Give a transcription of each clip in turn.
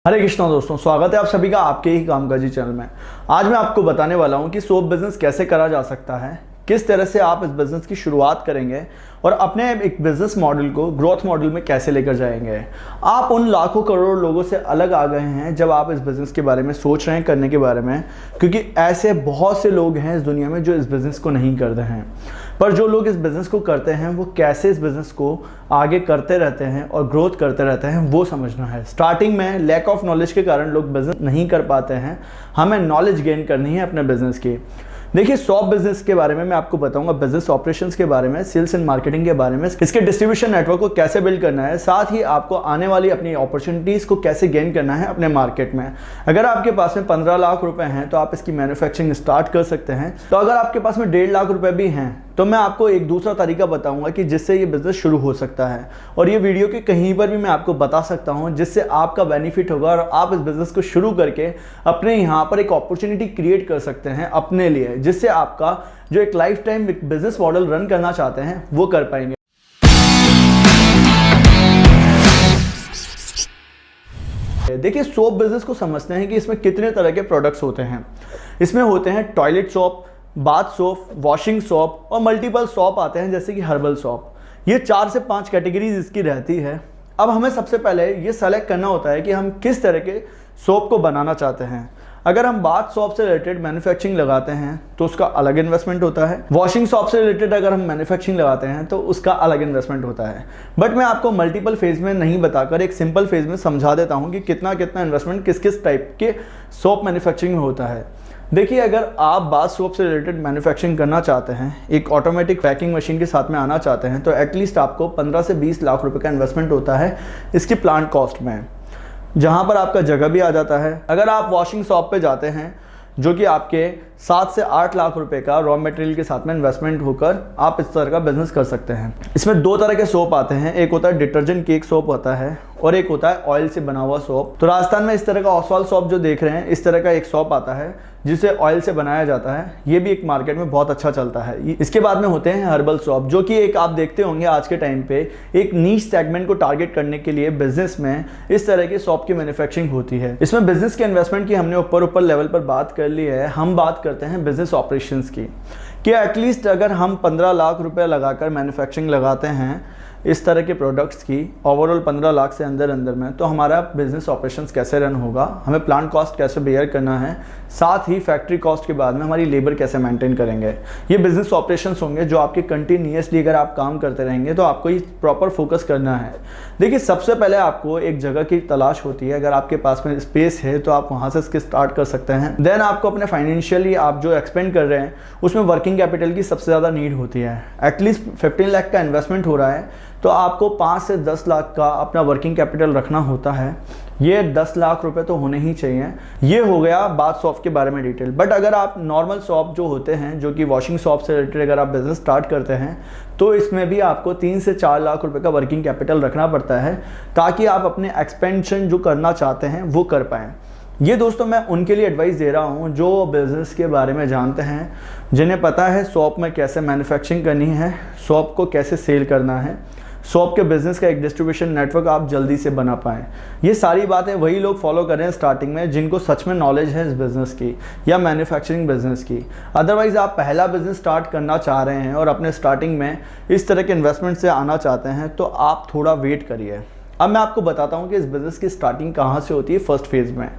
हरे कृष्णा दोस्तों, स्वागत है आप सभी का आपके ही कामकाजी चैनल में। आज मैं आपको बताने वाला हूं कि सोप बिजनेस कैसे करा जा सकता है, किस तरह से आप इस बिजनेस की शुरुआत करेंगे और अपने एक बिजनेस मॉडल को ग्रोथ मॉडल में कैसे लेकर जाएंगे। आप उन लाखों करोड़ लोगों से अलग आ गए हैं जब आप इस बिज़नेस के बारे में सोच रहे हैं करने के बारे में, क्योंकि ऐसे बहुत से लोग हैं इस दुनिया में जो इस बिज़नेस को नहीं करते हैं। पर जो लोग इस बिज़नेस को करते हैं वो कैसे इस बिज़नेस को आगे करते रहते हैं और ग्रोथ करते रहते हैं वो समझना है। स्टार्टिंग में लैक ऑफ नॉलेज के कारण लोग बिज़नेस नहीं कर पाते हैं। हमें नॉलेज गेन करनी है अपने बिज़नेस की। देखिए, सॉप बिजनेस के बारे में मैं आपको बताऊंगा, बिजनेस ऑपरेशंस के बारे में, सेल्स एंड मार्केटिंग के बारे में, इसके डिस्ट्रीब्यूशन नेटवर्क को कैसे बिल्ड करना है, साथ ही आपको आने वाली अपनी अपॉर्चुनिटीज़ को कैसे गेन करना है अपने मार्केट में। अगर आपके पास में 15 लाख रुपए हैं तो आप इसकी मैन्युफैक्चरिंग स्टार्ट कर सकते हैं। तो अगर आपके पास में 1.5 लाख रुपए भी हैं तो मैं आपको एक दूसरा तरीका बताऊंगा कि जिससे ये बिज़नेस शुरू हो सकता है, और ये वीडियो के कहीं पर भी मैं आपको बता सकता हूं जिससे आपका बेनिफिट होगा और आप इस बिज़नेस को शुरू करके अपने यहाँ पर एक अपॉर्चुनिटी क्रिएट कर सकते हैं अपने लिए, जिससे आपका जो एक लाइफ टाइम एक बिज़नेस मॉडल रन करना चाहते हैं वो कर पाएंगे। देखिए, सोप बिज़नेस को समझते हैं कि इसमें कितने तरह के प्रोडक्ट्स होते हैं। इसमें होते हैं toilet soap, bath soap, washing soap और मल्टीपल सोप आते हैं जैसे कि हर्बल सोप। ये 4 से 5 कैटेगरीज इसकी रहती है। अब हमें सबसे पहले ये सेलेक्ट करना होता है कि हम किस तरह के सोप को बनाना चाहते हैं। अगर हम बाथ सोप से रिलेटेड मैन्युफैक्चरिंग लगाते हैं तो उसका अलग इन्वेस्टमेंट होता है। वॉशिंग सोप से रिलेटेड अगर हम मैन्युफैक्चरिंग लगाते हैं तो उसका अलग इन्वेस्टमेंट होता है। बट मैं आपको मल्टीपल फेज में नहीं बताकर एक सिंपल फेज में समझा देता हूँ कि कितना कितना इन्वेस्टमेंट किस किस टाइप के सोप मैन्युफैक्चरिंग में होता है। देखिए, अगर आप बाथ सोप से रिलेटेड मैन्युफैक्चरिंग करना चाहते हैं, एक ऑटोमेटिक पैकिंग मशीन के साथ में आना चाहते हैं, तो एटलीस्ट आपको 15 से 20 लाख रुपए का इन्वेस्टमेंट होता है इसकी प्लांट कॉस्ट में, जहां पर आपका जगह भी आ जाता है। अगर आप वॉशिंग शॉप पे जाते हैं जो कि आपके 7 से 8 लाख रुपए का रॉ मटेरियल के साथ में इन्वेस्टमेंट होकर आप इस तरह का बिजनेस कर सकते हैं। इसमें 2 तरह के सोप आते हैं, एक होता है डिटर्जेंट केक सोप होता है और एक होता है ऑयल से बना हुआ सोप। तो राजस्थान में इस तरह का ऑसवाल सोप जो देख रहे हैं, इस तरह का एक सोप आता है जिसे ऑयल से बनाया जाता है। ये भी एक मार्केट में बहुत अच्छा चलता है। इसके बाद में होते हैं हर्बल सोप, जो कि एक आप देखते होंगे आज के टाइम पे एक नीश सेगमेंट को टारगेट करने के लिए बिजनेस में इस तरह की सोप की मैन्युफैक्चरिंग होती है। इसमें बिजनेस के इन्वेस्टमेंट की हमने ऊपर लेवल पर बात कर ली है। हम बात करते हैं बिजनेस ऑपरेशंस की, कि एटलीस्ट अगर हम 15 लाख रुपए लगाकर मैन्युफैक्चरिंग लगाते हैं इस तरह के प्रोडक्ट्स की, ओवरऑल 15 लाख से अंदर में, तो हमारा बिजनेस ऑपरेशंस कैसे रन होगा, हमें प्लांट कॉस्ट कैसे बेयर करना है, साथ ही फैक्ट्री कॉस्ट के बाद में हमारी लेबर कैसे मेंटेन करेंगे। ये बिजनेस ऑपरेशंस होंगे जो आपके कंटिन्यूसली अगर आप काम करते रहेंगे तो आपको ये प्रॉपर फोकस करना है। देखिए, सबसे पहले आपको एक जगह की तलाश होती है। अगर आपके पास में स्पेस है तो आप वहाँ से इसके स्टार्ट कर सकते हैं। देन आपको अपने फाइनेंशियली आप जो एक्सपेंड कर रहे हैं उसमें वर्किंग कैपिटल की सबसे ज़्यादा नीड होती है। एटलीस्ट 15 लाख का इन्वेस्टमेंट हो रहा है तो आपको 5 से 10 लाख का अपना वर्किंग कैपिटल रखना होता है। ये 10 लाख रुपए तो होने ही चाहिए। ये हो गया बाथ सॉप के बारे में डिटेल। बट अगर आप नॉर्मल शॉप जो होते हैं, जो कि वॉशिंग शॉप से रिलेटेड अगर आप बिजनेस स्टार्ट करते हैं, तो इसमें भी आपको 3 से 4 लाख रुपए का वर्किंग कैपिटल रखना पड़ता है ताकि आप अपने एक्सपेंशन जो करना चाहते हैं वो कर पाएँ। ये दोस्तों मैं उनके लिए एडवाइस दे रहा हूँ जो बिज़नेस के बारे में जानते हैं, जिन्हें पता है शॉप में कैसे मैन्युफैक्चरिंग करनी है, शॉप को कैसे सेल करना है, शॉप के बिजनेस का एक डिस्ट्रीब्यूशन नेटवर्क आप जल्दी से बना पाएँ। ये सारी बातें वही लोग फॉलो कर रहे हैं स्टार्टिंग में जिनको सच में नॉलेज है इस बिज़नेस की या मैन्युफैक्चरिंग बिजनेस की। अदरवाइज़ आप पहला बिजनेस स्टार्ट करना चाह रहे हैं और अपने स्टार्टिंग में इस तरह के इन्वेस्टमेंट से आना चाहते हैं तो आप थोड़ा वेट करिए। अब मैं आपको बताता हूँ कि इस बिज़नेस की स्टार्टिंग कहाँ से होती है फर्स्ट फेज़ में।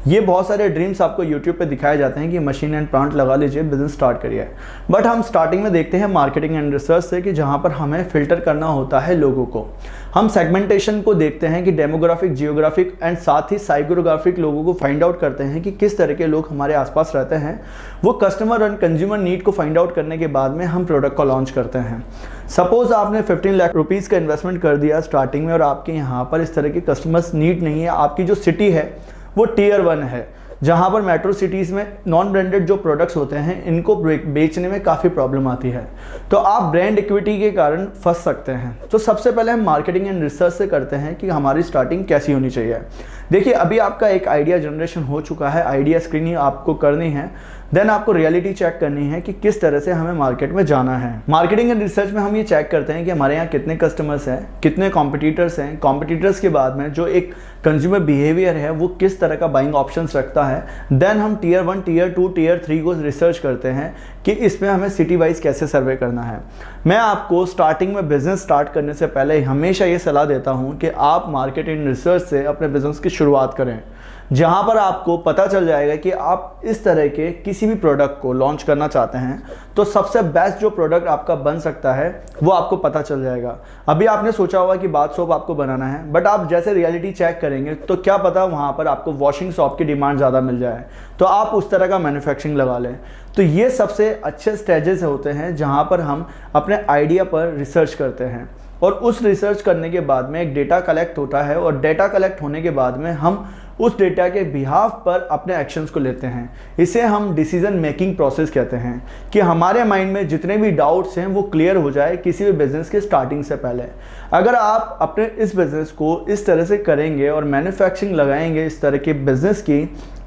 ये बहुत सारे ड्रीम्स आपको यूट्यूब पे दिखाए जाते हैं कि मशीन एंड प्लांट लगा लीजिए, बिज़नेस स्टार्ट करिए। बट हम स्टार्टिंग में देखते हैं मार्केटिंग एंड रिसर्च से कि जहाँ पर हमें फ़िल्टर करना होता है लोगों को। हम सेगमेंटेशन को देखते हैं कि डेमोग्राफिक, जियोग्राफिक एंड साथ ही साइकोग्राफिक लोगों को फाइंड आउट करते हैं कि किस तरह के लोग हमारे आसपास रहते हैं। वो कस्टमर एंड कंज्यूमर नीड को फाइंड आउट करने के बाद में हम प्रोडक्ट को लॉन्च करते हैं। सपोज आपने 15 लाख रुपीज़ का इन्वेस्टमेंट कर दिया स्टार्टिंग में और आपके यहाँ पर इस तरह के कस्टमर्स नीड नहीं है। आपकी जो सिटी है वो टियर 1 है, जहाँ पर मेट्रो सिटीज़ में नॉन ब्रांडेड जो प्रोडक्ट्स होते हैं इनको बेचने में काफ़ी प्रॉब्लम आती है, तो आप ब्रांड इक्विटी के कारण फंस सकते हैं। तो सबसे पहले हम मार्केटिंग एंड रिसर्च से करते हैं कि हमारी स्टार्टिंग कैसी होनी चाहिए। देखिए, अभी आपका एक आइडिया जनरेशन हो चुका है, आइडिया स्क्रीनिंग आपको करनी है। देन आपको रियलिटी चेक करनी है कि किस तरह से हमें मार्केट में जाना है। मार्केटिंग एंड रिसर्च में हम ये चेक करते हैं कि हमारे यहाँ कितने कस्टमर्स हैं, कितने कॉम्पिटिटर्स हैं, कॉम्पिटिटर्स के बाद में जो एक कंज्यूमर बिहेवियर है वो किस तरह का बाइंग ऑप्शंस रखता है। देन हम टीयर 1, टीयर 2, टीयर 3 को रिसर्च करते हैं कि इसमें हमें सिटी वाइज कैसे सर्वे करना है। मैं आपको स्टार्टिंग में बिजनेस स्टार्ट करने से पहले हमेशा ये सलाह देता हूँ कि आप मार्केटिंग रिसर्च से अपने बिजनेस की शुरुआत करें, जहाँ पर आपको पता चल जाएगा कि आप इस तरह के किसी भी प्रोडक्ट को लॉन्च करना चाहते हैं तो सबसे बेस्ट जो प्रोडक्ट आपका बन सकता है वो आपको पता चल जाएगा। अभी आपने सोचा होगा कि बाथ सोप आपको बनाना है, बट आप जैसे रियलिटी चेक करेंगे तो क्या पता वहाँ पर आपको वॉशिंग सोप की डिमांड ज़्यादा मिल जाए, तो आप उस तरह का मैन्युफैक्चरिंग लगा लें। तो ये सबसे अच्छे स्टेजेस होते हैं जहाँ पर हम अपने आइडिया पर रिसर्च करते हैं और उस रिसर्च करने के बाद में एक डेटा कलेक्ट होता है और डेटा कलेक्ट होने के बाद में हम उस डेटा के बिहाफ पर अपने एक्शंस को लेते हैं। इसे हम डिसीजन मेकिंग प्रोसेस कहते हैं कि हमारे माइंड में जितने भी डाउट्स हैं वो क्लियर हो जाए किसी भी बिजनेस के स्टार्टिंग से पहले। अगर आप अपने इस बिजनेस को इस तरह से करेंगे और मैन्युफैक्चरिंग लगाएंगे इस तरह के बिजनेस की,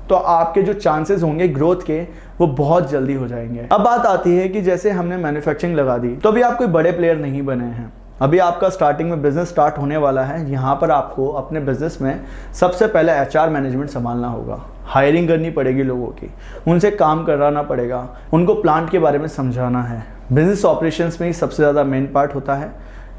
तो आपके जो चांसेस होंगे ग्रोथ के वो बहुत जल्दी हो जाएंगे। अब बात आती है कि जैसे हमने मैन्युफैक्चरिंग लगा दी तो अभी आप कोई बड़े प्लेयर नहीं बने हैं, अभी आपका स्टार्टिंग में बिजनेस स्टार्ट होने वाला है। यहाँ पर आपको अपने बिजनेस में सबसे पहले HR मैनेजमेंट संभालना होगा, हायरिंग करनी पड़ेगी लोगों की, उनसे काम कराना पड़ेगा, उनको प्लांट के बारे में समझाना है। बिजनेस ऑपरेशंस में ही सबसे ज़्यादा मेन पार्ट होता है।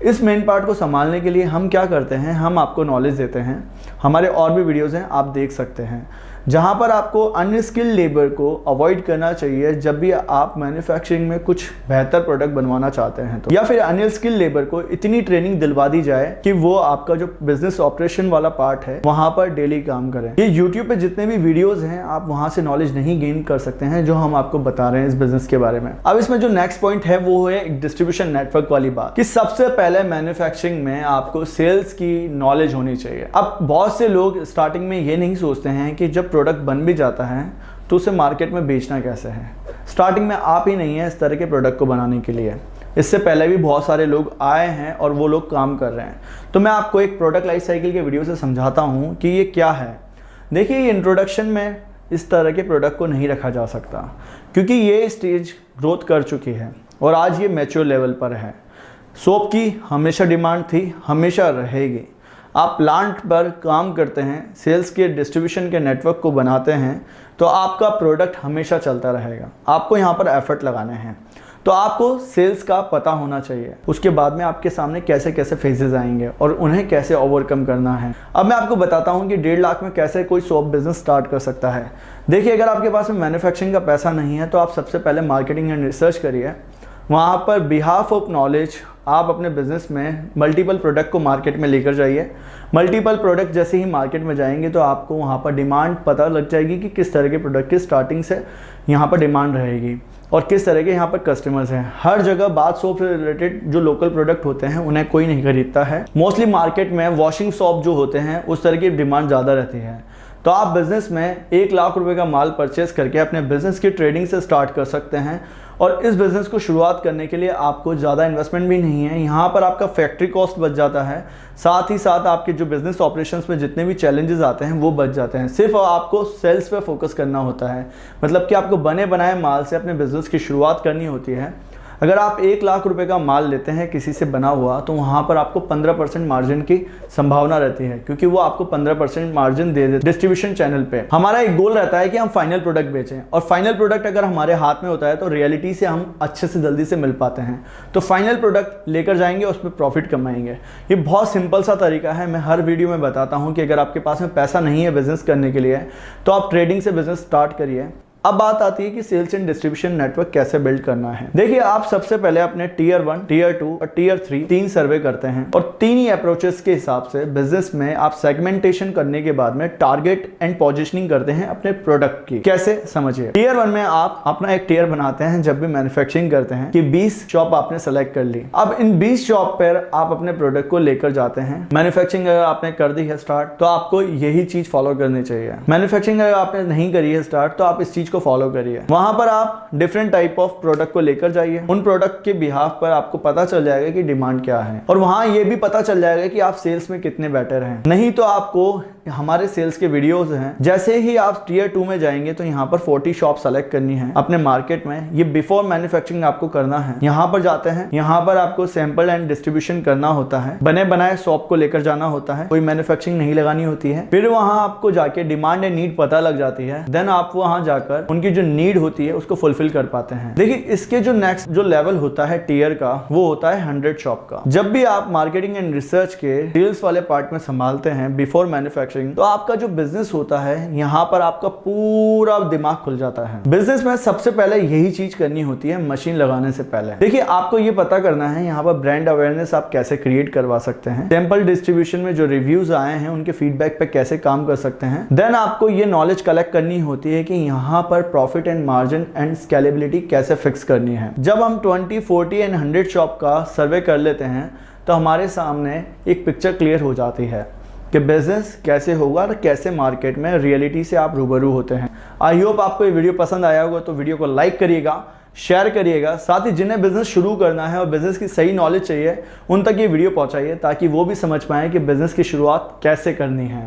इस मेन पार्ट को संभालने के लिए हम क्या करते हैं, हम आपको नॉलेज देते हैं। हमारे और भी वीडियोज़ हैं, आप देख सकते हैं, जहाँ पर आपको अनस्किल्ड लेबर को अवॉइड करना चाहिए जब भी आप मैन्युफैक्चरिंग में कुछ बेहतर प्रोडक्ट बनवाना चाहते हैं तो, या फिर अनस्किल्ड लेबर को इतनी ट्रेनिंग दिलवा दी जाए कि वो आपका जो बिजनेस ऑपरेशन वाला पार्ट है वहाँ पर डेली काम करें। ये यूट्यूब पे जितने भी वीडियोज हैं आप वहाँ से नॉलेज नहीं गेन कर सकते हैं जो हम आपको बता रहे हैं इस बिजनेस के बारे में। अब इसमें जो नेक्स्ट पॉइंट है वो है एक डिस्ट्रीब्यूशन नेटवर्क वाली बात, कि सबसे पहले मैन्युफैक्चरिंग में आपको सेल्स की नॉलेज होनी चाहिए। अब बहुत से लोग स्टार्टिंग में ये नहीं सोचते हैं कि जब प्रोडक्ट बन भी जाता है तो उसे मार्केट में बेचना कैसे है। स्टार्टिंग में आप ही नहीं है इस तरह के प्रोडक्ट को बनाने के लिए, इससे पहले भी बहुत सारे लोग आए हैं और वो लोग काम कर रहे हैं। तो मैं आपको एक प्रोडक्ट लाइफ साइकिल के वीडियो से समझाता हूँ कि ये क्या है। देखिए, ये इंट्रोडक्शन में इस तरह के प्रोडक्ट को नहीं रखा जा सकता क्योंकि ये स्टेज ग्रोथ कर चुकी है और आज ये मैच्योर लेवल पर है। सोप की हमेशा डिमांड थी, हमेशा रहेगी। आप प्लांट पर काम करते हैं, सेल्स के डिस्ट्रीब्यूशन के नेटवर्क को बनाते हैं तो आपका प्रोडक्ट हमेशा चलता रहेगा। आपको यहाँ पर एफर्ट लगाने हैं, तो आपको सेल्स का पता होना चाहिए। उसके बाद में आपके सामने कैसे कैसे फेजेस आएंगे और उन्हें कैसे ओवरकम करना है। अब मैं आपको बताता हूँ कि 1.5 लाख में कैसे कोई सोप बिजनेस स्टार्ट कर सकता है। देखिए, अगर आपके पास में मैन्युफैक्चरिंग का पैसा नहीं है तो आप सबसे पहले मार्केटिंग एंड रिसर्च करिए। वहाँ पर बिहाफ ऑफ नॉलेज आप अपने बिजनेस में मल्टीपल प्रोडक्ट को मार्केट में लेकर जाइए। मल्टीपल प्रोडक्ट जैसे ही मार्केट में जाएंगे तो आपको वहाँ पर डिमांड पता लग जाएगी कि किस तरह के प्रोडक्ट की स्टार्टिंग से यहाँ पर डिमांड रहेगी और किस तरह के यहाँ पर कस्टमर्स हैं। हर जगह बाथ सोप से रिलेटेड जो लोकल प्रोडक्ट होते हैं उन्हें कोई नहीं खरीदता है। मोस्टली मार्केट में वॉशिंग सोप जो होते हैं उस तरह की डिमांड ज़्यादा रहती है। तो आप बिज़नेस में 1 लाख रुपए का माल परचेस करके अपने बिज़नेस की ट्रेडिंग से स्टार्ट कर सकते हैं और इस बिज़नेस को शुरुआत करने के लिए आपको ज़्यादा इन्वेस्टमेंट भी नहीं है। यहाँ पर आपका फैक्ट्री कॉस्ट बच जाता है, साथ ही साथ आपके जो बिज़नेस ऑपरेशंस में जितने भी चैलेंजेस आते हैं वो बच जाते हैं। सिर्फ आपको सेल्स पे फोकस करना होता है, मतलब कि आपको बने बनाए माल से अपने बिज़नेस की शुरुआत करनी होती है। अगर आप 1 लाख रुपए का माल लेते हैं किसी से बना हुआ तो वहाँ पर आपको 15% मार्जिन की संभावना रहती है क्योंकि वो आपको 15% मार्जिन दे देते डिस्ट्रीब्यूशन चैनल पे। हमारा एक गोल रहता है कि हम फाइनल प्रोडक्ट बेचें और फाइनल प्रोडक्ट अगर हमारे हाथ में होता है तो रियलिटी से हम अच्छे से जल्दी से मिल पाते हैं। तो फाइनल प्रोडक्ट लेकर जाएंगे, उस पर प्रॉफिट कमाएंगे। ये बहुत सिंपल सा तरीका है। मैं हर वीडियो में बताता हूँ कि अगर आपके पास में पैसा नहीं है बिजनेस करने के लिए तो आप ट्रेडिंग से बिजनेस स्टार्ट करिए। अब बात आती है कि सेल्स एंड डिस्ट्रीब्यूशन नेटवर्क कैसे बिल्ड करना है। देखिए, आप सबसे पहले अपने टीयर 1, टीयर 2 और टीयर 3 3 सर्वे करते हैं और 3 ही अप्रोचेस के हिसाब से बिजनेस में आप सेगमेंटेशन करने के बाद में टारगेट एंड पोजीशनिंग करते हैं अपने प्रोडक्ट की। कैसे, समझिए। टीयर 1 में आप अपना एक टीयर बनाते हैं जब भी मैन्युफैक्चरिंग करते हैं कि 20 शॉप आपने सेलेक्ट कर ली। अब इन 20 शॉप पर आप अपने प्रोडक्ट को लेकर जाते हैं। मैन्युफैक्चरिंग अगर आपने कर दी है स्टार्ट तो आपको यही चीज फॉलो करनी चाहिए। मैन्युफैक्चरिंग अगर आपने नहीं करी है स्टार्ट तो आप इस चीज को फॉलो करिए। वहां पर आप डिफरेंट टाइप ऑफ प्रोडक्ट को लेकर जाइए। उन प्रोडक्ट के बिहाफ पर आपको पता चल जाएगा कि डिमांड क्या है और वहां ये भी पता चल जाएगा कि आप सेल्स में कितने बेटर हैं। नहीं तो आपको हमारे सेल्स के वीडियोस हैं। जैसे ही आप टियर 2 में जाएंगे तो यहाँ पर 40 शॉप सेलेक्ट करनी है अपने मार्केट में। ये बिफोर मैन्युफैक्चरिंग आपको करना है। यहाँ पर जाते हैं, यहाँ पर आपको सैंपल एंड डिस्ट्रीब्यूशन करना होता है, बने बनाए शॉप को लेकर जाना होता है, कोई मैन्युफैक्चरिंग नहीं लगानी होती है। फिर वहां आपको जाके डिमांड एंड नीड पता लग जाती है, देन आप वहां जाकर उनकी जो नीड होती है उसको फुलफिल कर पाते हैं। देखिए इसके जो नेक्स्ट जो लेवल होता है टियर का, वो होता है 100 शॉप का। जब भी आप मार्केटिंग एंड रिसर्च के सेल्स वाले पार्ट में संभालते हैं बिफोर मैन्युफैक्चरिंग, तो आपका जो बिजनेस होता है यहाँ पर आपका पूरा दिमाग खुल जाता है। बिजनेस में सबसे पहले यही चीज करनी होती है मशीन लगाने से पहले। देखिए आपको ये पता करना है यहाँ पर ब्रांड अवेयरनेस आप कैसे क्रिएट करवा सकते हैं, सैंपल डिस्ट्रीब्यूशन में जो रिव्यूज आए हैं उनके फीडबैक पे कैसे काम कर सकते हैं। देन आपको ये नॉलेज कलेक्ट करनी होती है कि यहाँ पर profit and margin and scalability कैसे फिक्स करनी है। जब हम 20, 40 एंड 100 शॉप का सर्वे कर लेते हैं तो हमारे सामने एक पिक्चर क्लियर हो जाती है कि बिजनेस कैसे होगा और कैसे मार्केट में रियलिटी से आप रूबरू होते हैं। आई होप आपको ये वीडियो पसंद आया होगा, तो वीडियो को लाइक करिएगा, शेयर करिएगा। साथ ही जिन्हें बिजनेस शुरू करना है और बिजनेस की सही नॉलेज चाहिए उन तक ये वीडियो पहुंचाइए, ताकि वो भी समझ पाएं कि बिजनेस की शुरुआत कैसे करनी है।